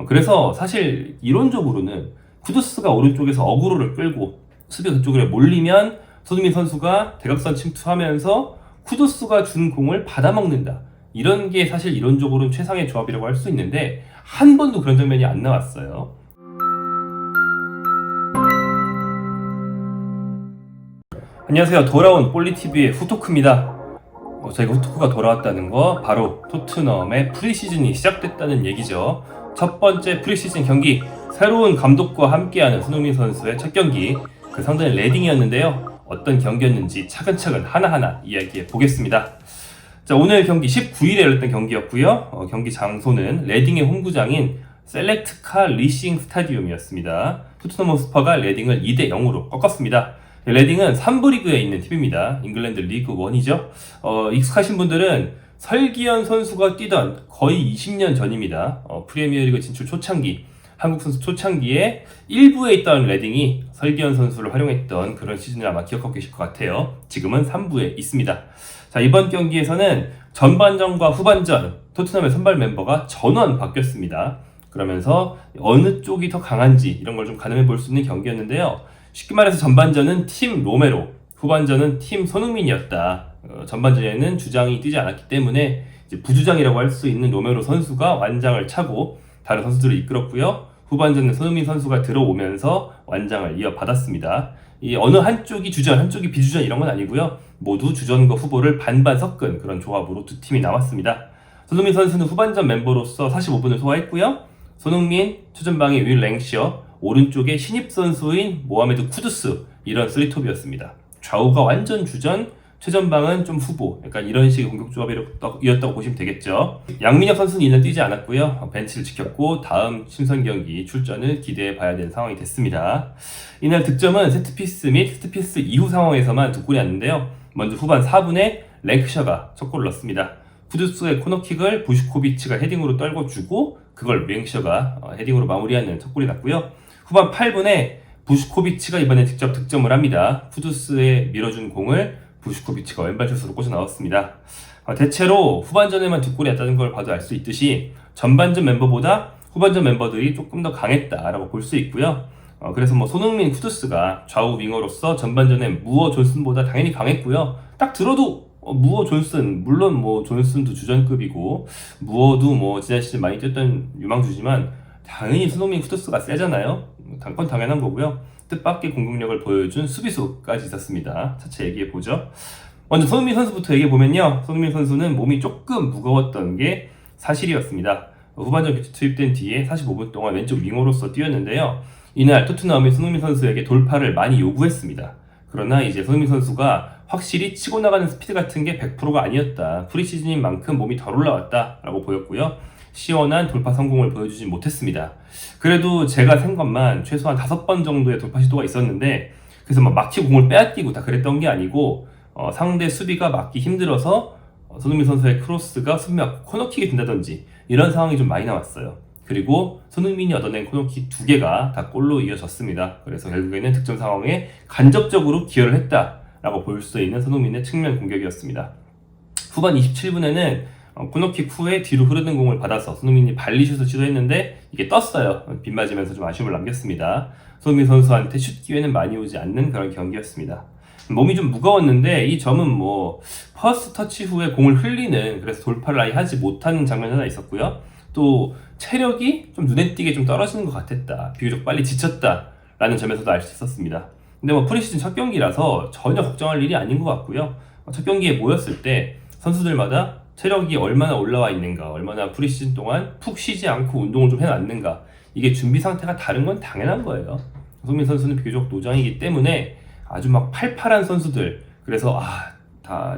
그래서 사실 이론적으로는 쿠두스가 오른쪽에서 어그로를 끌고 수비가 그쪽으로 몰리면 손흥민 선수가 대각선 침투하면서 쿠두스가 준 공을 받아먹는다. 이런 게 사실 이론적으로는 최상의 조합이라고 할 수 있는데 한 번도 그런 장면이 안 나왔어요. 안녕하세요. 돌아온 볼리TV의 후토크입니다. 저희가 후토크가 돌아왔다는 거 바로 토트넘의 프리시즌이 시작됐다는 얘기죠. 첫 번째 프리시즌 경기, 새로운 감독과 함께하는 손흥민 선수의 첫 경기, 그 상대는 레딩이었는데요. 어떤 경기였는지 차근차근 하나하나 이야기해 보겠습니다. 자, 오늘 경기 19일에 열렸던 경기였고요. 경기 장소는 레딩의 홈구장인 셀렉트카 리싱 스타디움이었습니다. 토트넘 호스퍼가 레딩을 2대 0으로 꺾었습니다. 레딩은 3부 리그에 있는 팀입니다. 잉글랜드 리그 1이죠. 익숙하신 분들은 설기현 선수가 뛰던 거의 20년 전입니다. 프리미어리그 진출 초창기, 한국 선수 초창기에 1부에 있던 레딩이 설기현 선수를 활용했던 그런 시즌을 아마 기억하고 계실 것 같아요. 지금은 3부에 있습니다. 자, 이번 경기에서는 전반전과 후반전 토트넘의 선발 멤버가 전원 바뀌었습니다. 그러면서 어느 쪽이 더 강한지 이런 걸 좀 가늠해 볼 수 있는 경기였는데요. 쉽게 말해서 전반전은 팀 로메로, 후반전은 팀 손흥민이었다. 전반전에는 주장이 뛰지 않았기 때문에 이제 부주장이라고 할 수 있는 로메로 선수가 완장을 차고 다른 선수들을 이끌었고요. 후반전은 손흥민 선수가 들어오면서 완장을 이어받았습니다. 이 어느 한쪽이 주전, 한쪽이 비주전 이런 건 아니고요. 모두 주전과 후보를 반반 섞은 그런 조합으로 두 팀이 나왔습니다. 손흥민 선수는 후반전 멤버로서 45분을 소화했고요. 손흥민, 최전방의 윌 랭시어, 오른쪽에 신입 선수인 모하메드 쿠두스, 이런 3톱이었습니다. 좌우가 완전 주전, 최전방은 좀 후보, 약간 이런 식의 공격 조합이었다고 보시면 되겠죠. 양민혁 선수는 이날 뛰지 않았고요. 벤치를 지켰고 다음 친선 경기 출전을 기대해 봐야 되는 상황이 됐습니다. 이날 득점은 세트피스 및 세트피스 이후 상황에서만 두 골이 났는데요. 먼저 후반 4분에 랭크셔가 첫 골을 넣었습니다. 쿠두스의 코너킥을 부슈코비치가 헤딩으로 떨궈주고 그걸 랭크셔가 헤딩으로 마무리하는 첫 골이 났고요. 후반 8분에 부슈코비치가 이번에 직접 득점을 합니다. 쿠두스에 밀어준 공을 부슈코비치가 왼발슛으로 꽂아 넣었습니다. 대체로 후반전에만 두 골이 났다는 걸 봐도 알 수 있듯이 전반전 멤버보다 후반전 멤버들이 조금 더 강했다라고 볼 수 있고요. 그래서 손흥민, 쿠두스가 좌우 윙어로서 전반전에 무어 존슨보다 당연히 강했고요. 딱 들어도 무어 존슨, 물론 존슨도 주전급이고 무어도 지난 시즌 많이 뛰었던 유망주지만 당연히 손흥민, 쿠두스가 세잖아요. 그건 당연한 거고요. 뜻밖의 공격력을 보여준 수비수까지 있었습니다. 차차 얘기해보죠. 먼저 손흥민 선수부터 얘기해보면요. 손흥민 선수는 몸이 조금 무거웠던 게 사실이었습니다. 후반전 교체 투입된 뒤에 45분 동안 왼쪽 윙어로서 뛰었는데요. 이날 토트넘이 손흥민 선수에게 돌파를 많이 요구했습니다. 그러나 이제 손흥민 선수가 확실히 치고 나가는 스피드 같은 게 100%가 아니었다. 프리시즌인 만큼 몸이 덜 올라왔다라고 보였고요. 시원한 돌파 성공을 보여주지 못했습니다. 그래도 제가 센 것만 최소한 5번 정도의 돌파 시도가 있었는데 그래서 막히고 공을 빼앗기고 다 그랬던 게 아니고 상대 수비가 막기 힘들어서 손흥민 선수의 크로스가 수비 맞고 코너킥이 된다든지 이런 상황이 좀 많이 나왔어요. 그리고 손흥민이 얻어낸 코너킥 2개가 다 골로 이어졌습니다. 그래서 결국에는 득점 상황에 간접적으로 기여를 했다라고 볼 수 있는 손흥민의 측면 공격이었습니다. 후반 27분에는 코너킥 후에 뒤로 흐르는 공을 받아서 손흥민이 발리슛을 시도했는데 이게 떴어요. 빗맞으면서 좀 아쉬움을 남겼습니다. 손흥민 선수한테 슛 기회는 많이 오지 않는 그런 경기였습니다. 몸이 좀 무거웠는데 이 점은 퍼스트 터치 후에 공을 흘리는, 그래서 돌파를 아예 하지 못하는 장면이 하나 있었고요. 또 체력이 좀 눈에 띄게 좀 떨어지는 것 같았다, 비교적 빨리 지쳤다라는 점에서도 알 수 있었습니다. 근데 프리시즌 첫 경기라서 전혀 걱정할 일이 아닌 것 같고요. 첫 경기에 모였을 때 선수들마다 체력이 얼마나 올라와 있는가, 얼마나 프리시즌 동안 푹 쉬지 않고 운동을 좀 해놨는가, 이게 준비 상태가 다른 건 당연한 거예요. 손흥민 선수는 비교적 노장이기 때문에 아주 팔팔한 선수들, 그래서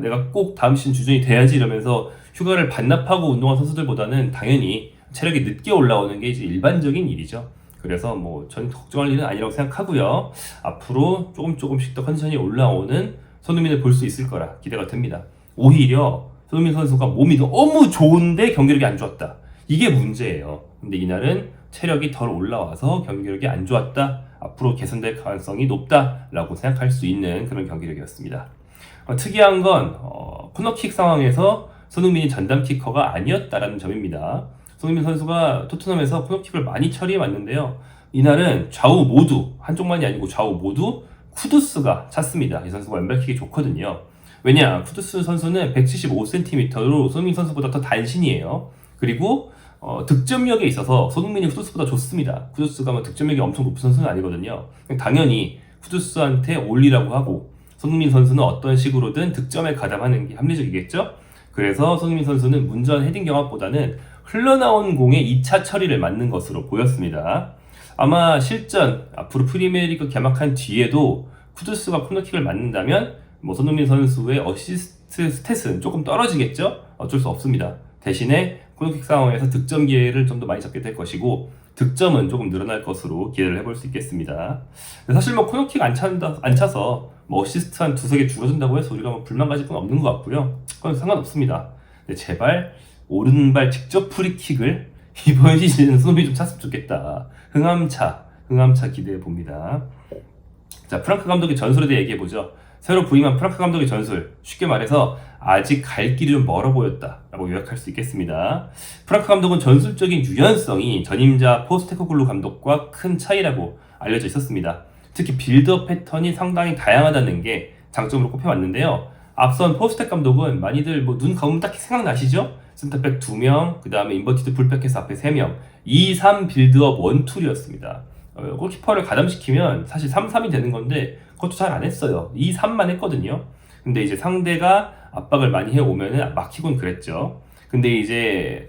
내가 꼭 다음 시즌 주전이 돼야지 이러면서 휴가를 반납하고 운동한 선수들보다는 당연히 체력이 늦게 올라오는 게 이제 일반적인 일이죠. 그래서 전 걱정할 일은 아니라고 생각하고요. 앞으로 조금씩 더 컨디션이 올라오는 손흥민을 볼 수 있을 거라 기대가 됩니다. 오히려 손흥민 선수가 몸이 너무 좋은데 경기력이 안 좋았다, 이게 문제예요. 근데 이날은 체력이 덜 올라와서 경기력이 안 좋았다, 앞으로 개선될 가능성이 높다라고 생각할 수 있는 그런 경기력이었습니다. 특이한 건 코너킥 상황에서 손흥민이 전담 키커가 아니었다라는 점입니다. 손흥민 선수가 토트넘에서 코너킥을 많이 처리해 왔는데요. 이날은 좌우 모두, 한쪽만이 아니고 좌우 모두 쿠두스가 찼습니다. 이 선수가 왼발킥이 좋거든요. 왜냐, 쿠두스 선수는 175cm로 손흥민 선수보다 더 단신이에요. 그리고 득점력에 있어서 손흥민이 쿠두스보다 좋습니다. 쿠두스가 뭐 득점력이 엄청 높은 선수는 아니거든요. 당연히 쿠두스한테 올리라고 하고 손흥민 선수는 어떤 식으로든 득점에 가담하는 게 합리적이겠죠? 그래서 손흥민 선수는 문전 헤딩 경합보다는 흘러나온 공의 2차 처리를 맞는 것으로 보였습니다. 아마 실전, 앞으로 프리미어리그 개막한 뒤에도 쿠두스가 코너킥을 맞는다면 손흥민 선수의 어시스트 스탯은 조금 떨어지겠죠? 어쩔 수 없습니다. 대신에 코너킥 상황에서 득점 기회를 좀 더 많이 잡게 될 것이고 득점은 조금 늘어날 것으로 기대를 해볼 수 있겠습니다. 사실 코너킥 안 차서 어시스트 한 두세 개 줄어든다고 해서 우리가 불만 가질 건 없는 것 같고요. 그건 상관없습니다. 근데 제발 오른발 직접 프리킥을 이번 시즌 손흥민이 좀 찼으면 좋겠다. 흥암차 기대해 봅니다. 자, 프랑크 감독의 전술에 대해 얘기해 보죠. 새로 부임한 프랑크 감독의 전술, 쉽게 말해서 아직 갈 길이 좀 멀어 보였다 라고 요약할 수 있겠습니다. 프랑크 감독은 전술적인 유연성이 전임자 포스테코글루 감독과 큰 차이라고 알려져 있었습니다. 특히 빌드업 패턴이 상당히 다양하다는 게 장점으로 꼽혀왔는데요. 앞선 포스텍 감독은 많이들 눈 감으면 딱히 생각나시죠? 센터백 2명, 그 다음에 인버티드 풀백해서 앞에 3명, 2-3 빌드업 원툴이었습니다. 골키퍼를 가담시키면 사실 3-3이 되는 건데 그것도 잘 안 했어요. 2-3만 했거든요. 근데 이제 상대가 압박을 많이 해오면은 막히곤 그랬죠. 근데 이제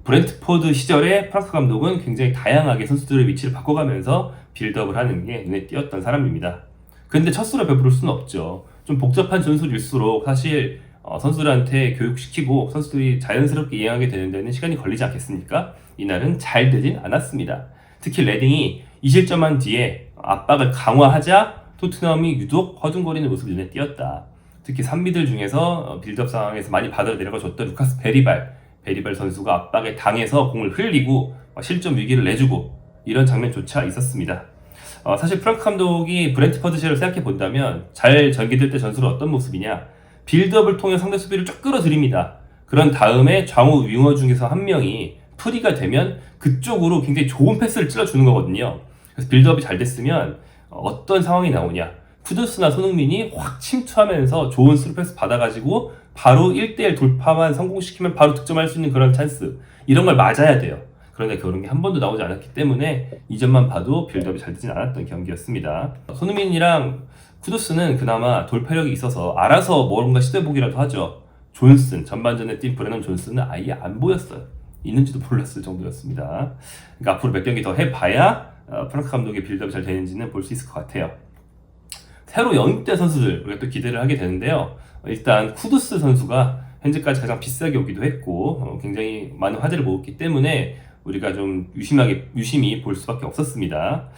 브렌트포드 시절에 프랑크 감독은 굉장히 다양하게 선수들의 위치를 바꿔가면서 빌드업을 하는 게 눈에 띄었던 사람입니다. 근데 첫수로 베풀 수는 없죠. 좀 복잡한 전술일수록 사실 선수들한테 교육시키고 선수들이 자연스럽게 이해하게 되는 데는 시간이 걸리지 않겠습니까? 이날은 잘 되진 않았습니다. 특히 레딩이 2실점한 뒤에 압박을 강화하자 토트넘이 유독 허둥거리는 모습이 눈에 띄었다. 특히 3미들 중에서 빌드업 상황에서 많이 받아 내려가줬던 루카스 베리발 선수가 압박에 당해서 공을 흘리고 실점 위기를 내주고 이런 장면조차 있었습니다. 사실 프랑크 감독이 브렌트퍼드 시절을 생각해 본다면 잘 전개될 때 전술은 어떤 모습이냐, 빌드업을 통해 상대 수비를 쫙 끌어들입니다. 그런 다음에 좌우 윙어 중에서 한 명이 프리가 되면 그쪽으로 굉장히 좋은 패스를 찔러주는 거거든요. 그래서 빌드업이 잘 됐으면 어떤 상황이 나오냐, 쿠두스나 손흥민이 확 침투하면서 좋은 스루 패스 받아가지고 바로 1대1 돌파만 성공시키면 바로 득점할 수 있는 그런 찬스, 이런 걸 맞아야 돼요. 그런데 그런 게 한 번도 나오지 않았기 때문에 이점만 봐도 빌드업이 잘 되진 않았던 경기였습니다. 손흥민이랑 쿠두스는 그나마 돌파력이 있어서 알아서 뭔가 시도해보기라도 하죠. 존슨, 전반전에 뛴 브레넌 존슨은 아예 안 보였어요. 있는지도 몰랐을 정도였습니다. 그러니까 앞으로 몇 경기 더 해봐야 프랑크 감독의 빌드업이 잘 되는지는 볼 수 있을 것 같아요. 새로 영입된 선수들 우리가 또 기대를 하게 되는데요. 일단 쿠두스 선수가 현재까지 가장 비싸게 오기도 했고 굉장히 많은 화제를 모았기 때문에 우리가 좀 유심히 볼 수밖에 없었습니다.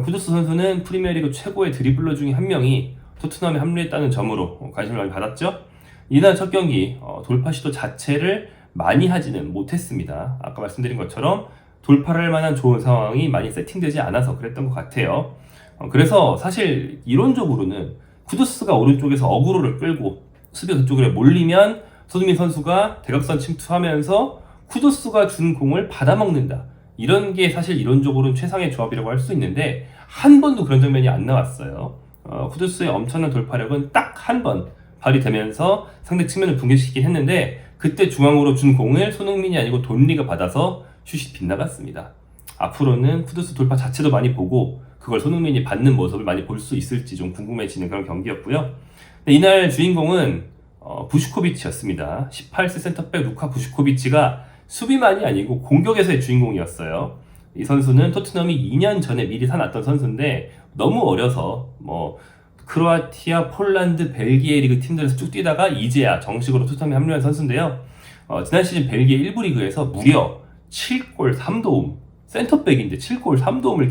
쿠두스 선수는 프리미어리그 최고의 드리블러 중에 한 명이 토트넘에 합류했다는 점으로 관심을 많이 받았죠. 이날 첫 경기 돌파 시도 자체를 많이 하지는 못했습니다. 아까 말씀드린 것처럼 돌파를 할 만한 좋은 상황이 많이 세팅되지 않아서 그랬던 것 같아요. 그래서 사실 이론적으로는 쿠두스가 오른쪽에서 어그로를 끌고 수비 그쪽으로 몰리면 손흥민 선수가 대각선 침투하면서 쿠두스가 준 공을 받아먹는다. 이런 게 사실 이론적으로는 최상의 조합이라고 할 수 있는데 한 번도 그런 장면이 안 나왔어요. 쿠두스의 엄청난 돌파력은 딱 한 번 발휘되면서 상대 측면을 붕괴시키긴 했는데 그때 중앙으로 준 공을 손흥민이 아니고 돈리가 받아서 슛이 빗나갔습니다. 앞으로는 쿠두스 돌파 자체도 많이 보고 그걸 손흥민이 받는 모습을 많이 볼 수 있을지 좀 궁금해지는 그런 경기였고요. 이날 주인공은 부슈코비치였습니다. 18세 센터백 루카 부슈코비치가 수비만이 아니고 공격에서의 주인공이었어요. 이 선수는 토트넘이 2년 전에 미리 사놨던 선수인데 너무 어려서 크로아티아, 폴란드, 벨기에 리그 팀들에서 쭉 뛰다가 이제야 정식으로 토트넘에 합류한 선수인데요. 지난 시즌 벨기에 1부 리그에서 무려 7골 3도움, 센터백인데 7골 3도움을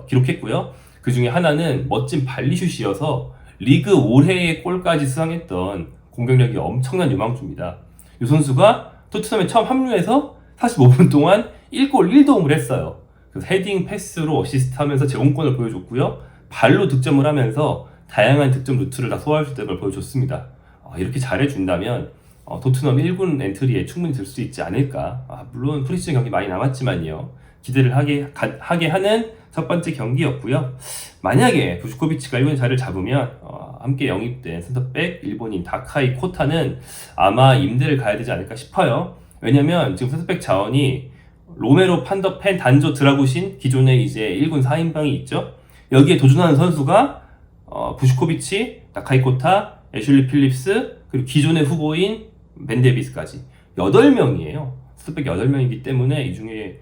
기록했고요. 그 중에 하나는 멋진 발리슛이어서 리그 올해의 골까지 수상했던 공격력이 엄청난 유망주입니다. 이 선수가 토트넘에 처음 합류해서 45분 동안 1골 1도움을 했어요. 그래서 헤딩, 패스로 어시스트하면서 제공권을 보여줬고요. 발로 득점을 하면서 다양한 득점 루트를 다 소화할 수 있다는 걸 보여줬습니다. 이렇게 잘해준다면 토트넘 1군 엔트리에 충분히 들 수 있지 않을까. 물론 프리시즌 경기 많이 남았지만요. 기대를 하게 하는 첫 번째 경기였고요. 만약에 부슈코비치가 1군의 자리를 잡으면 함께 영입된 센터백 일본인 다카이 코타는 아마 임대를 가야 되지 않을까 싶어요. 왜냐면 지금 센터백 자원이 로메로, 판더펜, 단조, 드라구신 기존에 이제 1군 4인방이 있죠. 여기에 도전하는 선수가 부슈코비치, 다카이 코타, 애슐리 필립스, 그리고 기존의 후보인 벤 데비스까지 8명이에요. 센터백 8명이기 때문에 이 중에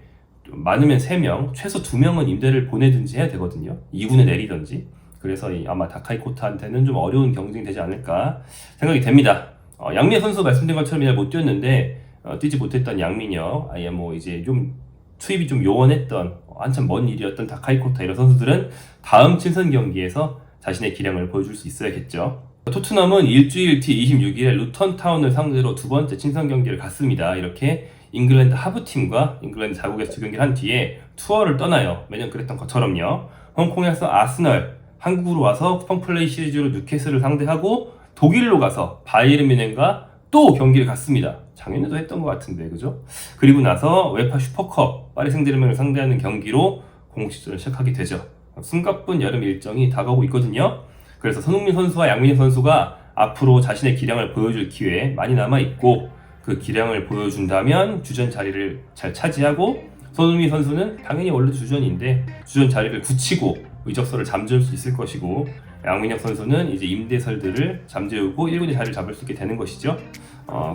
많으면 3명, 최소 2명은 임대를 보내든지 해야 되거든요. 2군에 내리든지. 그래서 아마 다카이 코타한테는 좀 어려운 경쟁이 되지 않을까 생각이 됩니다. 양민혁 선수 말씀드린 것처럼 그냥 못 뛰었는데 뛰지 못했던 양민혁, 아예 뭐 이제 좀 투입이 좀 요원했던 한참 먼 일이었던 다카이 코타 이런 선수들은 다음 친선 경기에서 자신의 기량을 보여줄 수 있어야겠죠. 토트넘은 일주일 뒤 26일에 루턴 타운을 상대로 두 번째 친선 경기를 갔습니다. 이렇게 잉글랜드 하부팀과 잉글랜드 자국에서 두 경기를 한 뒤에 투어를 떠나요. 매년 그랬던 것처럼요. 홍콩에서 아스널, 한국으로 와서 쿠팡플레이 시리즈로 뉴캐슬을 상대하고 독일로 가서 바이에른 뮌헨과 또 경기를 갔습니다. 작년에도 했던 것 같은데, 그죠? 그리고 나서 웨파 슈퍼컵 파리 생제르맹을 상대하는 경기로 공식전을 시작하게 되죠. 숨가쁜 여름 일정이 다가오고 있거든요. 그래서 손흥민 선수와 양민혁 선수가 앞으로 자신의 기량을 보여줄 기회 많이 남아있고, 그 기량을 보여준다면 주전 자리를 잘 차지하고, 손흥민 선수는 당연히 원래 주전인데 주전 자리를 굳히고 의적서를 잠재울 수 있을 것이고, 양민혁 선수는 이제 임대설들을 잠재우고 1군의 자리를 잡을 수 있게 되는 것이죠.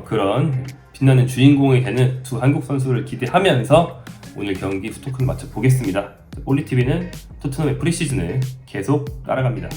그런 빛나는 주인공이 되는 두 한국 선수를 기대하면서 오늘 경기 후토크를 마쳐 보겠습니다. 볼리TV는 토트넘의 프리시즌을 계속 따라갑니다.